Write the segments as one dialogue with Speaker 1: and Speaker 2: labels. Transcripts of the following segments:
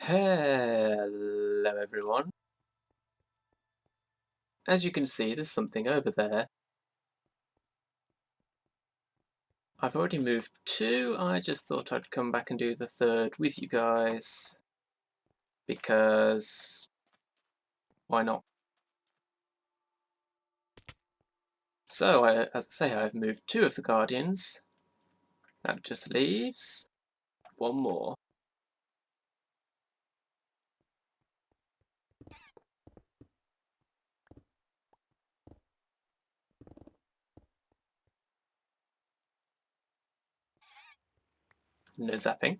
Speaker 1: Hello everyone. As you can see, there's something over there. I've already moved two. I just thought I'd come back and do the third with you guys. Because why not? So, as I say, I've moved two of the Guardians. That just leaves one more. No zapping.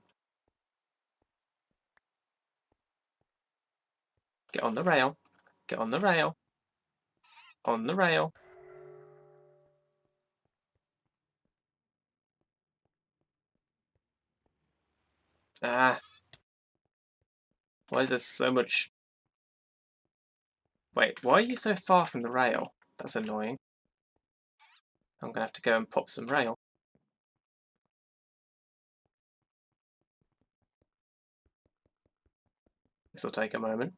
Speaker 1: Get on the rail. Get on the rail. On the rail. Ah. Why is there so much... Wait, why are you so far from the rail? That's annoying. I'm gonna have to go and pop some rail. This will take a moment.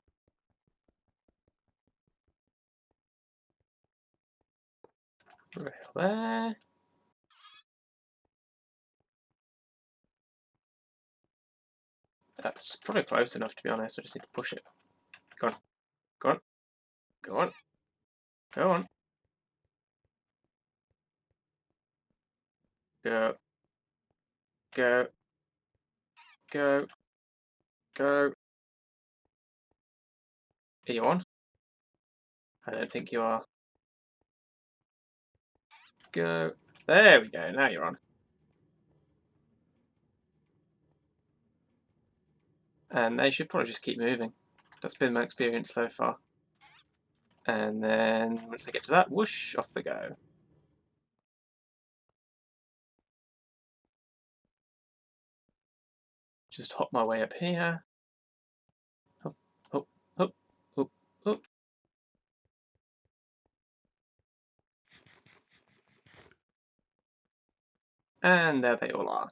Speaker 1: Rail there. That's probably close enough, to be honest. I just need to push it. Go on. Go on. Go on. Go on. Go. Go. Go. Go. Are you on? I don't think you are. Go. There we go. Now you're on. And they should probably just keep moving. That's been my experience so far. And then once they get to that, whoosh, off they go. Just hop my way up here. Hop, hop, hop, hop, hop. And there they all are.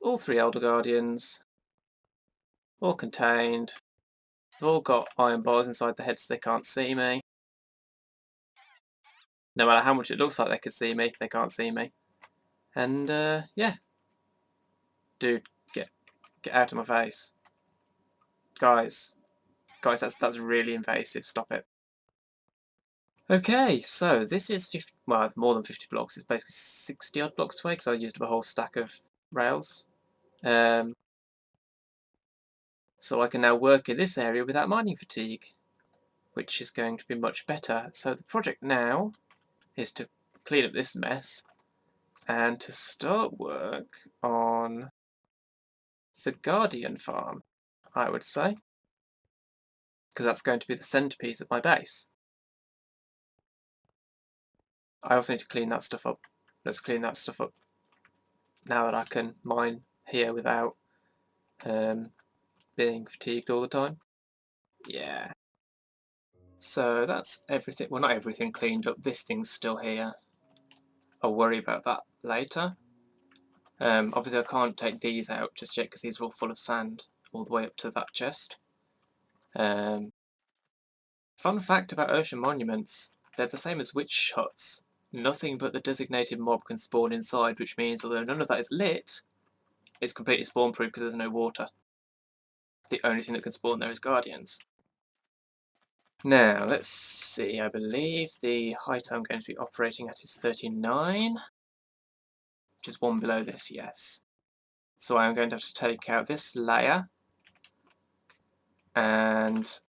Speaker 1: All three Elder Guardians. All contained. They've all got iron bars inside their heads so they can't see me. No matter how much it looks like they can see me, they can't see me. And yeah. Dude, get out of my face. Guys, that's really invasive, stop it. Okay, so this is 50, well, it's more than 50 blocks, it's basically 60 odd blocks away because I used up a whole stack of rails. So I can now work in this area without mining fatigue, which is going to be much better. So the project now is to clean up this mess and to start work on the Guardian farm, I would say, because that's going to be the centrepiece of my base. I also need to clean that stuff up. Let's clean that stuff up now that I can mine here without being fatigued all the time. Yeah. So that's everything, well, not everything cleaned up. This thing's still here. I'll worry about that later. Obviously I can't take these out just yet because these are all full of sand all the way up to that chest. Fun fact about ocean monuments, they're the same as witch huts. Nothing but the designated mob can spawn inside, which means although none of that is lit, it's completely spawn proof because there's no water. The only thing that can spawn there is guardians. Now, let's see, I believe the height I'm going to be operating at is 39, which is one below this, yes. So I'm going to have to take out this layer, and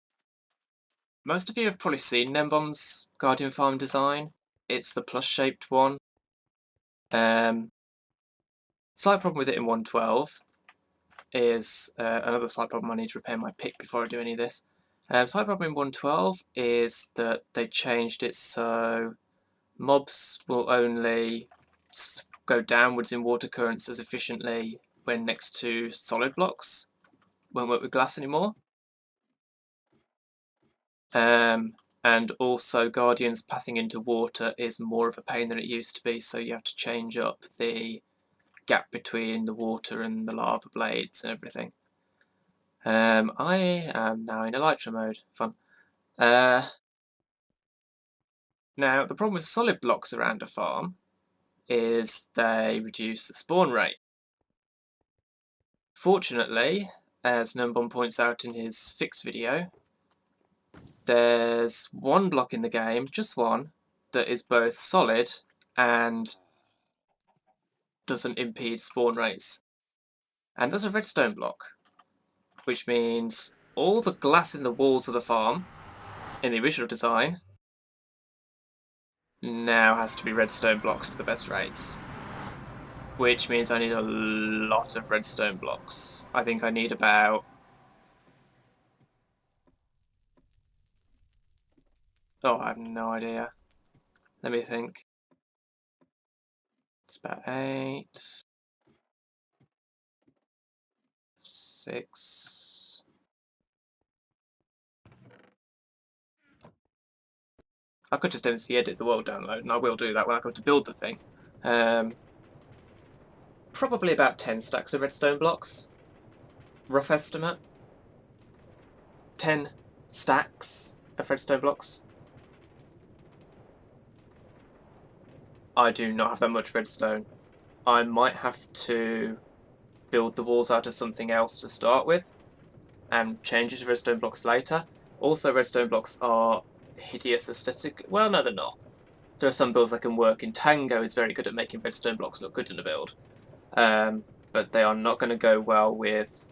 Speaker 1: most of you have probably seen Nembom's Guardian Farm design. It's the plus-shaped one. Slight problem with it in 1.12 is, another slight problem, I need to repair my pick before I do any of this. Slight problem in 1.12 is that they changed it so mobs will only go downwards in water currents as efficiently when next to solid blocks. Won't work with glass anymore. And also Guardians pathing into water is more of a pain than it used to be, so you have to change up the gap between the water and the lava blades and everything. I am now in Elytra mode. Fun. Now, the problem with solid blocks around a farm is they reduce the spawn rate. Fortunately, as Numbon points out in his fix video, there's one block in the game, just one, that is both solid and doesn't impede spawn rates. And that's a redstone block, which means all the glass in the walls of the farm, in the original design, now has to be redstone blocks to the best rates. Which means I need a lot of redstone blocks. I think I need about... Oh, I have no idea. Let me think. It's about 8... 6... I could just MC edit the world download, and I will do that when I come to build the thing. Probably about 10 stacks of redstone blocks. Rough estimate. 10 stacks of redstone blocks. I do not have that much redstone. I might have to build the walls out of something else to start with, and change it to redstone blocks later. Also, redstone blocks are hideous aesthetically. Well, no, they're not. There are some builds that can work. In Tango is very good at making redstone blocks look good in a build. But they are not going to go well with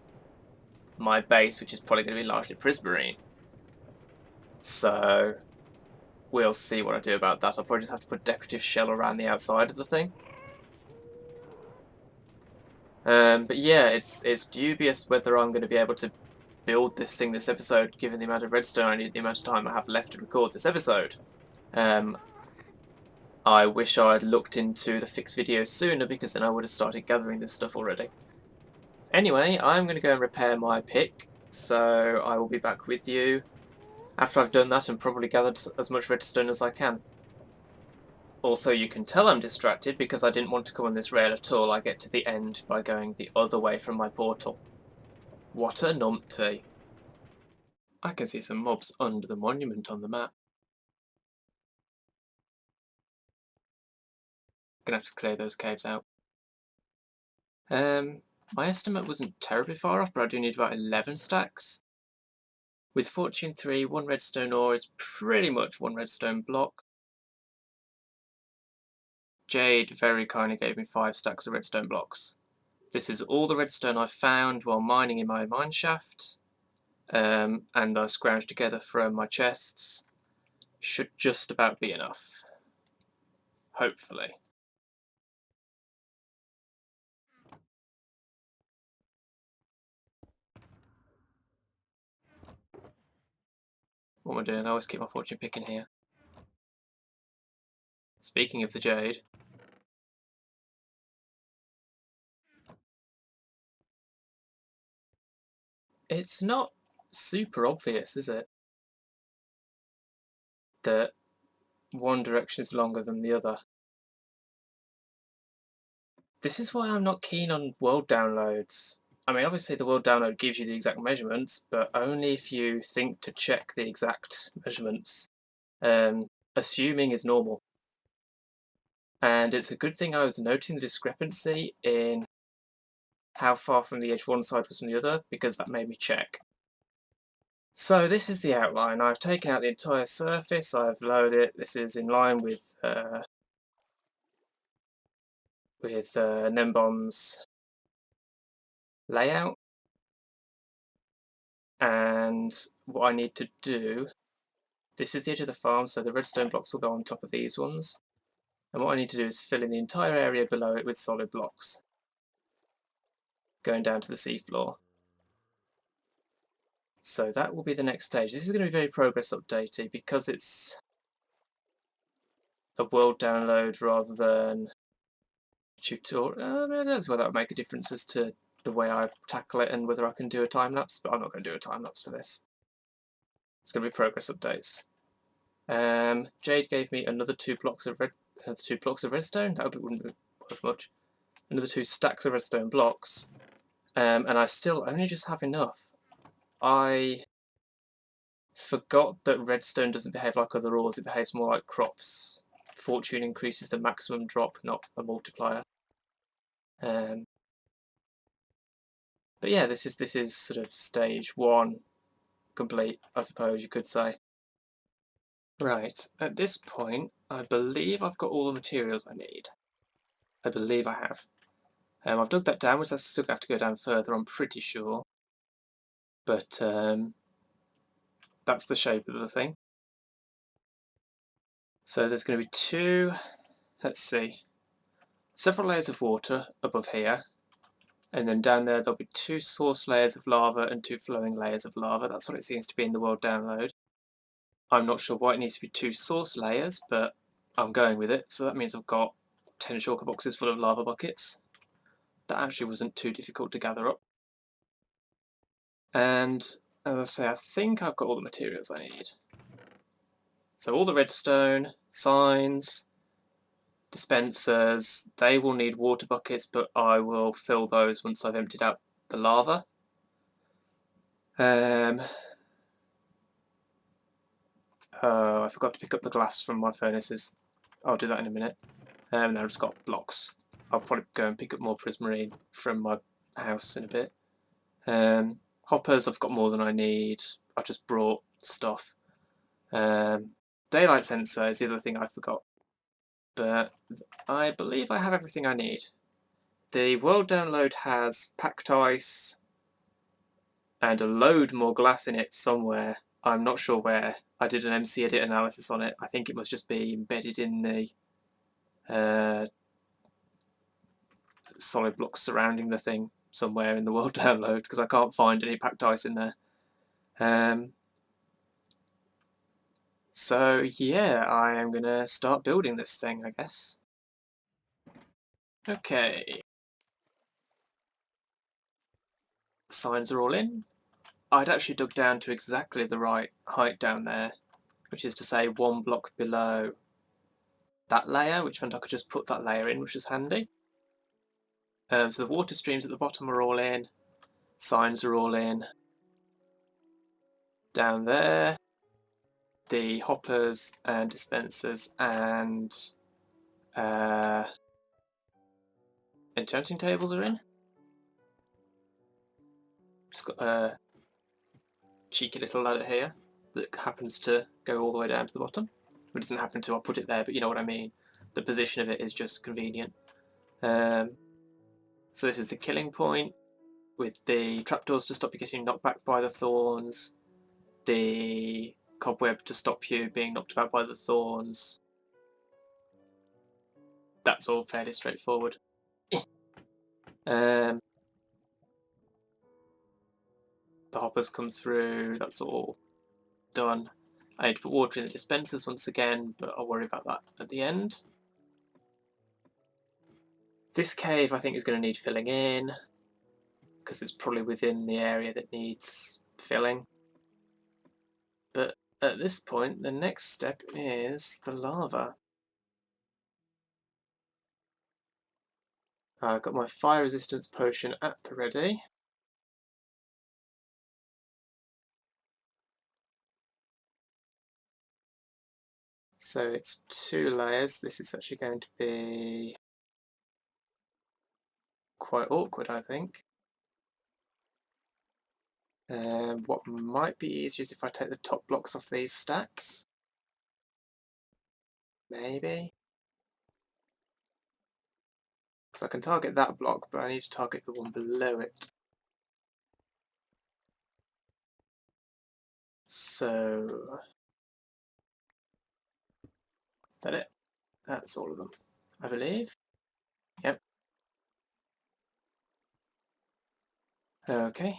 Speaker 1: my base, which is probably going to be largely prismarine. So we'll see what I do about that. I'll probably just have to put decorative shell around the outside of the thing. But yeah, it's dubious whether I'm going to be able to build this thing this episode, given the amount of redstone I need, the amount of time I have left to record this episode. I wish I'd looked into the fix video sooner, because then I would have started gathering this stuff already. Anyway, I'm going to go and repair my pick, so I will be back with you after I've done that and probably gathered as much redstone as I can. Also, you can tell I'm distracted because I didn't want to come on this rail at all. I get to the end by going the other way from my portal. What a numpty. I can see some mobs under the monument on the map. Gonna have to clear those caves out. My estimate wasn't terribly far off, but I do need about 11 stacks. With Fortune 3, 1 redstone ore is pretty much 1 redstone block. Jade very kindly gave me 5 stacks of redstone blocks. This is all the redstone I found while mining in my mine shaft, and I scrounged together from my chests. Should just about be enough. Hopefully. What am I doing? I always keep my fortune pick in here. Speaking of the jade, it's not super obvious, is it, that one direction is longer than the other? This is why I'm not keen on world downloads. I mean, obviously the world download gives you the exact measurements, but only if you think to check the exact measurements. Assuming is normal. And it's a good thing I was noting the discrepancy in how far from the edge one side was from the other, because that made me check. So this is the outline. I've taken out the entire surface, I've loaded it. This is in line with Numbon's layout. And what I need to do, this is the edge of the farm, so the redstone blocks will go on top of these ones. And what I need to do is fill in the entire area below it with solid blocks, going down to the seafloor. So that will be the next stage. This is going to be very progress updatey because it's a world download rather than tutorial. I don't know whether that would make a difference as to the way I tackle it and whether I can do a time lapse, but I'm not going to do a time lapse for this. It's going to be progress updates. Jade gave me another 2 blocks of redstone. That wouldn't be worth much. Another 2 stacks of redstone blocks, and I still only just have enough I forgot that redstone doesn't behave like other ores, it behaves more like crops. Fortune increases the maximum drop, not a multiplier. Um, but yeah, this is sort of stage 1 complete, I suppose you could say. Right, at this point, I believe I've got all the materials I need. I believe I have. I've dug that downwards, that's still going to have to go down further, I'm pretty sure. But that's the shape of the thing. So there's going to be two, let's see, several layers of water above here. And then down there there'll be 2 source layers of lava and 2 flowing layers of lava. That's what it seems to be in the world download. I'm not sure why it needs to be 2 source layers, but I'm going with it. So that means I've got 10 shulker boxes full of lava buckets. That actually wasn't too difficult to gather up. And as I say, I think I've got all the materials I need. So all the redstone, signs, dispensers, they will need water buckets, but I will fill those once I've emptied out the lava. Oh, I forgot to pick up the glass from my furnaces. I'll do that in a minute. Now I've just got blocks. I'll probably go and pick up more prismarine from my house in a bit. Hoppers, I've got more than I need. I've just brought stuff. Daylight sensor is the other thing I forgot. But I believe I have everything I need. The world download has packed ice and a load more glass in it somewhere. I'm not sure where. I did an MC edit analysis on it. I think it must just be embedded in the solid blocks surrounding the thing somewhere in the world download, because I can't find any packed ice in there. So yeah, I am gonna start building this thing, I guess. Okay. Signs are all in. I'd actually dug down to exactly the right height down there, which is to say 1 block below that layer, which meant I could just put that layer in, which is handy. So the water streams at the bottom are all in, signs are all in. Down there, the hoppers and dispensers and enchanting tables are in. Just got a cheeky little ladder here that happens to go all the way down to the bottom. It doesn't happen to, I'll put it there, but you know what I mean. The position of it is just convenient. So this is the killing point, with the trapdoors to stop you getting knocked back by the thorns, the cobweb to stop you being knocked back by the thorns. That's all fairly straightforward. The hoppers come through, that's all done. I need to put water in the dispensers once again, but I'll worry about that at the end. This cave I think is going to need filling in, because it's probably within the area that needs filling. But at this point, the next step is the lava. I've got my fire resistance potion at the ready. So it's 2 layers. This is actually going to be quite awkward, I think. What might be easier is if I take the top blocks off these stacks. Maybe. Because I can target that block, but I need to target the one below it. So... is that it? That's all of them, I believe. Yep. Okay.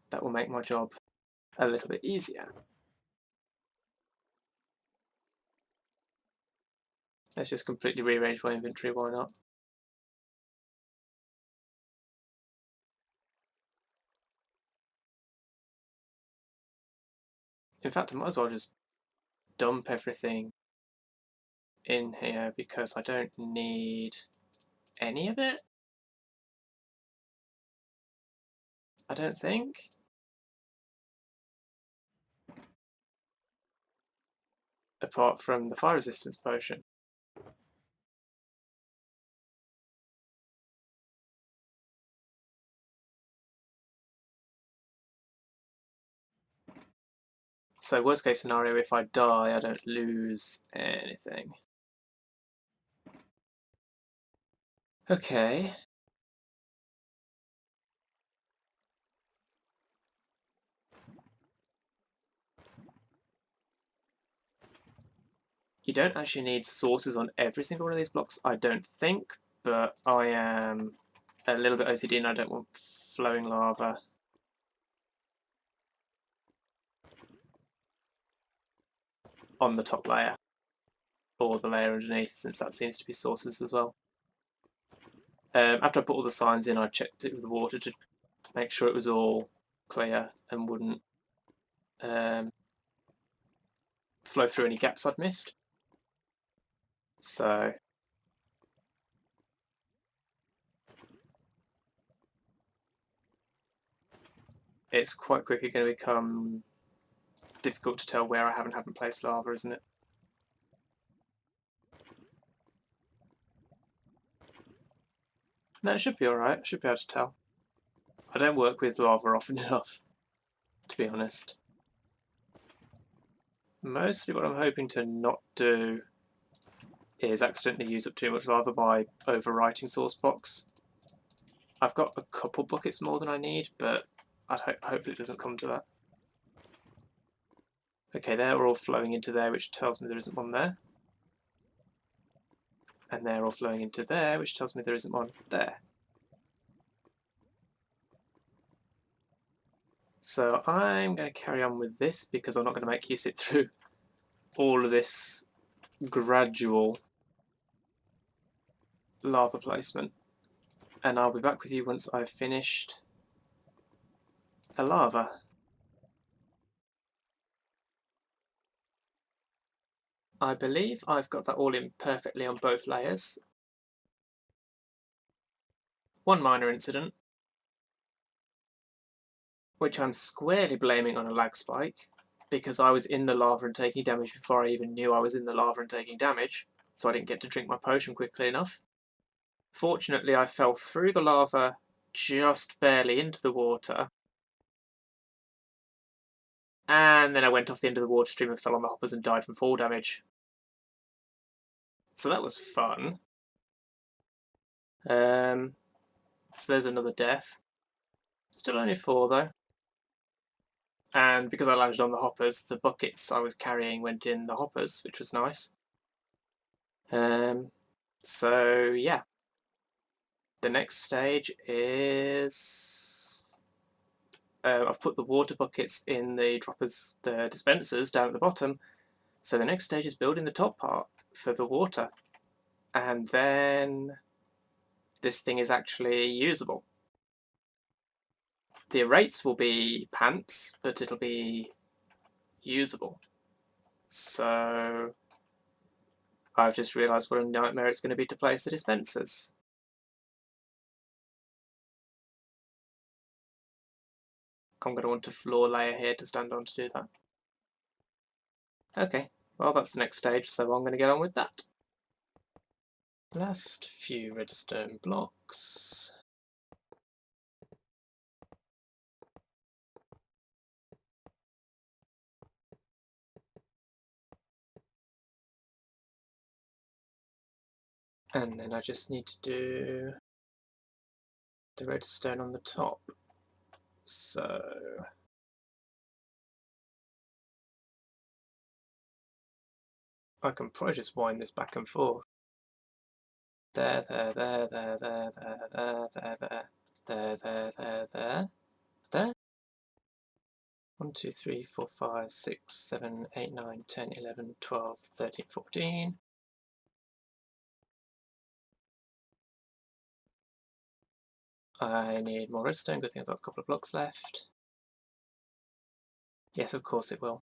Speaker 1: That will make my job a little bit easier. Let's just completely rearrange my inventory, why not? In fact, I might as well just dump everything in here because I don't need any of it. I don't think. apart from the fire resistance potion. So worst case scenario, if I die, I don't lose anything. Okay. You don't actually need sources on every single one of these blocks, I don't think, but I am a little bit OCD and I don't want flowing lava on the top layer, or the layer underneath, since that seems to be sources as well. After I put all the signs in, I checked it with the water to make sure it was all clear and wouldn't flow through any gaps I'd missed. So it's quite quickly going to become difficult to tell where I haven't placed lava, isn't it? No, it should be alright. I should be able to tell. I don't work with lava often enough, to be honest. Mostly what I'm hoping to not do is accidentally use up too much lava by overwriting source blocks. I've got a couple buckets more than I need, but hopefully it doesn't come to that. Okay, they're all flowing into there, which tells me there isn't one there. And they're all flowing into there, which tells me there isn't one there. So I'm going to carry on with this because I'm not going to make you sit through all of this gradual lava placement. And I'll be back with you once I've finished the lava. I believe I've got that all in perfectly on both layers. One minor incident, which I'm squarely blaming on a lag spike, because I was in the lava and taking damage before I even knew I was in the lava and taking damage, so I didn't get to drink my potion quickly enough. Fortunately, I fell through the lava just barely into the water, and then I went off the end of the water stream and fell on the hoppers and died from fall damage. So that was fun. So there's another death. Still only 4 though. And because I landed on the hoppers, the buckets I was carrying went in the hoppers, which was nice. So yeah. The next stage is... I've put the water buckets in the droppers, the dispensers down at the bottom. So the next stage is building the top part for the water. And then this thing is actually usable. The rates will be pants, but it'll be usable. So I've just realised what a nightmare it's going to be to place the dispensers. I'm going to want a floor layer here to stand on to do that. Okay, well that's the next stage, so I'm going to get on with that. Last few redstone blocks. And then I just need to do the redstone on the top. So I can probably just wind this back and forth. There, there, there, there, there, there, there, there, there, there, there, there, there. 1, 2, 3, 4, 5, 6, 7, 8, 9, 10, 11, 12, 13, 14. I need more redstone, good thing I've got a couple of blocks left. Yes, of course it will.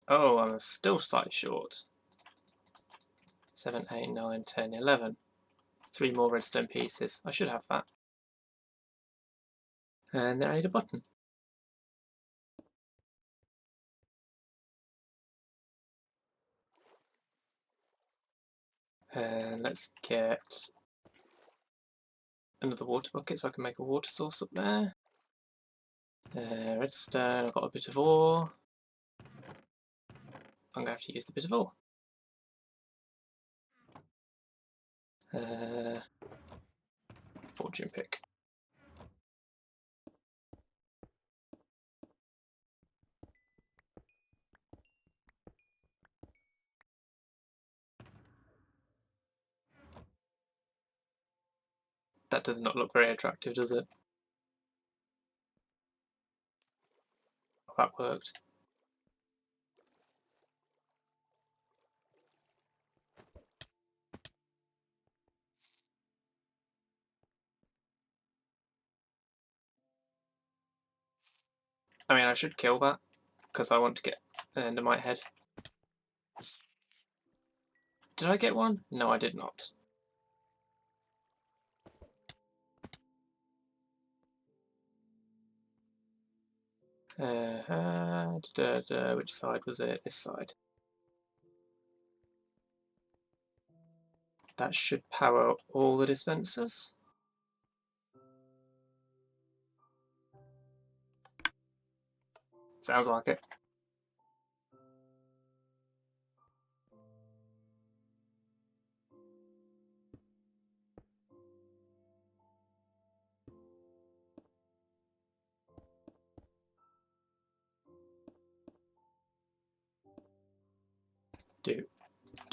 Speaker 1: Oh, I'm still slightly short. 7, 8, 9, 10, 11. 3 more redstone pieces. I should have that. And then I need a button. And let's get another water bucket so I can make a water source up there. Redstone, I've got a bit of ore. I'm going to have to use the bit of ore. Fortune pick. That does not look very attractive, does it? That worked. I mean, I should kill that, because I want to get an endermite head. Did I get one? No, I did not. Which side was it? This side. That should power all the dispensers. Sounds like it.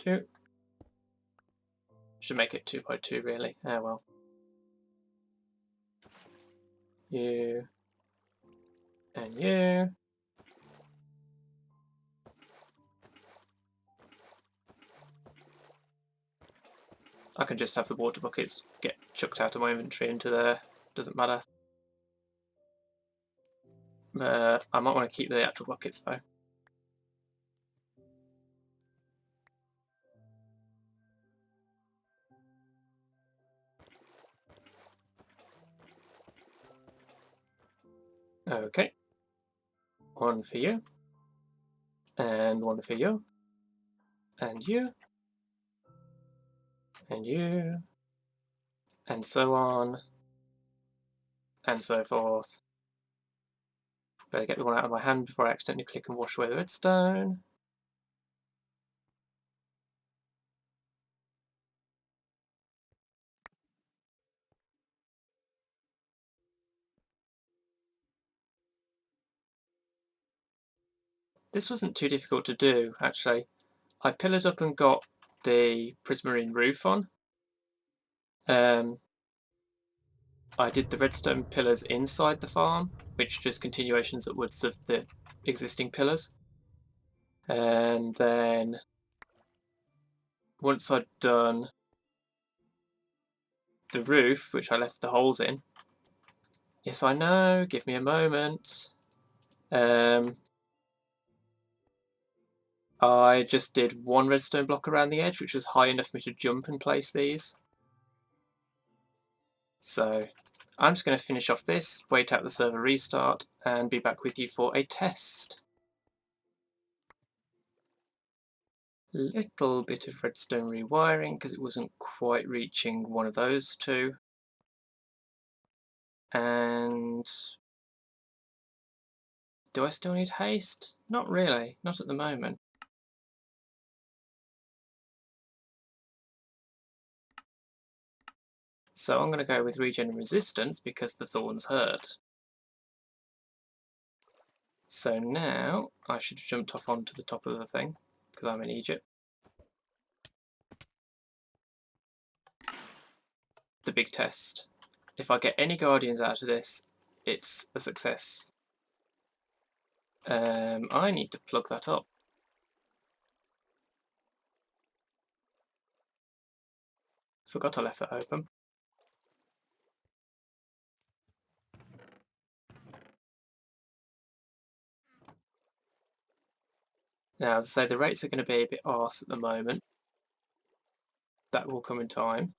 Speaker 1: Do. Should make it 2 by 2 really. Ah well. You. And you. I can just have the water buckets get chucked out of my inventory into there. Doesn't matter. I might want to keep the actual buckets though. Okay. One for you. And one for you. And you. And you. And so on. And so forth. Better get the one out of my hand before I accidentally click and wash away the redstone. This wasn't too difficult to do, actually. I pillared up and got the prismarine roof on. I did the redstone pillars inside the farm, which are just continuations upwards of the existing pillars. And then once I'd done the roof, which I left the holes in, yes I know, give me a moment, I just did one redstone block around the edge, which was high enough for me to jump and place these. So I'm just going to finish off this, wait out the server restart, and be back with you for a test. Little bit of redstone rewiring because it wasn't quite reaching one of those two. And do I still need haste? Not really, not at the moment. So I'm going to go with regen and resistance because the thorns hurt. So now I should have jumped off onto the top of the thing because I'm in Egypt. The big test. If I get any guardians out of this, it's a success. I need to plug that up. Forgot I left that open. Now, as I say, the rates are going to be a bit arse at the moment. That will come in time.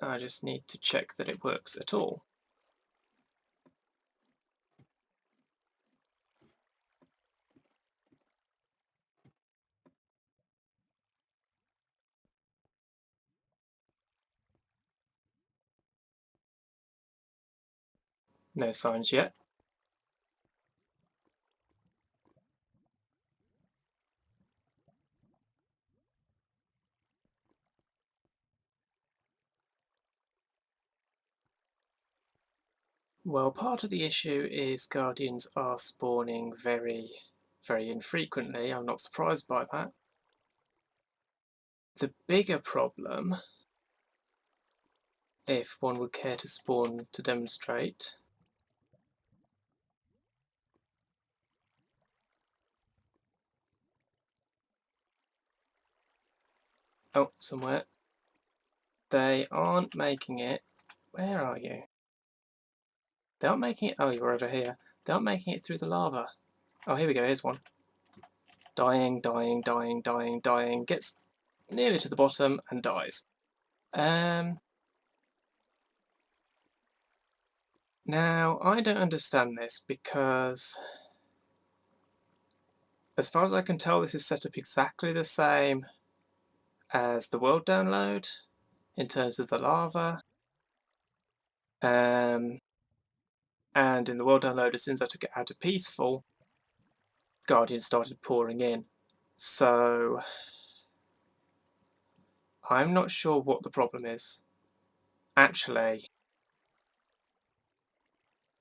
Speaker 1: I just need to check that it works at all. No signs yet. Well, part of the issue is Guardians are spawning very, very infrequently. I'm not surprised by that. The bigger problem, if one would care to spawn to demonstrate, oh, somewhere, they aren't making it. Where are you? They aren't making it. Oh, you're over here. They aren't making it through the lava. Oh, here we go. Here's one. Dying, dying, dying, dying, dying. Gets nearly to the bottom and dies. Now, I don't understand this because, as far as I can tell, this is set up exactly the same as the world download in terms of the lava. And in the world download, as soon as I took it out of peaceful, Guardians started pouring in. So I'm not sure what the problem is. Actually,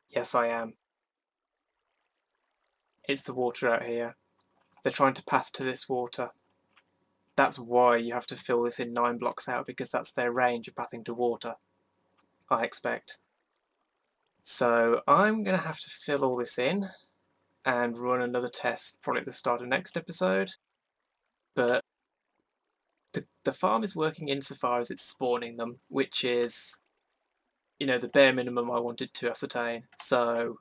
Speaker 1: yes, I am. It's the water out here. They're trying to path to this water. That's why you have to fill this in 9 blocks out, because that's their range of pathing to water, I expect. So I'm going to have to fill all this in and run another test probably at the start of next episode. But the farm is working insofar as it's spawning them, which is, you know, the bare minimum I wanted to ascertain. So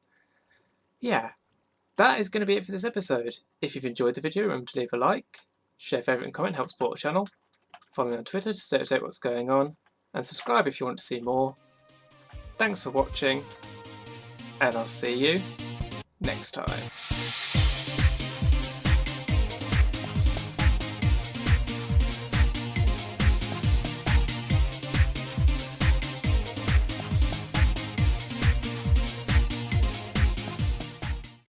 Speaker 1: yeah, that is going to be it for this episode. If you've enjoyed the video, remember to leave a like, share, favourite and comment, help support the channel. Follow me on Twitter to stay up to date what's going on, and subscribe if you want to see more. Thanks for watching, and I'll see you next time.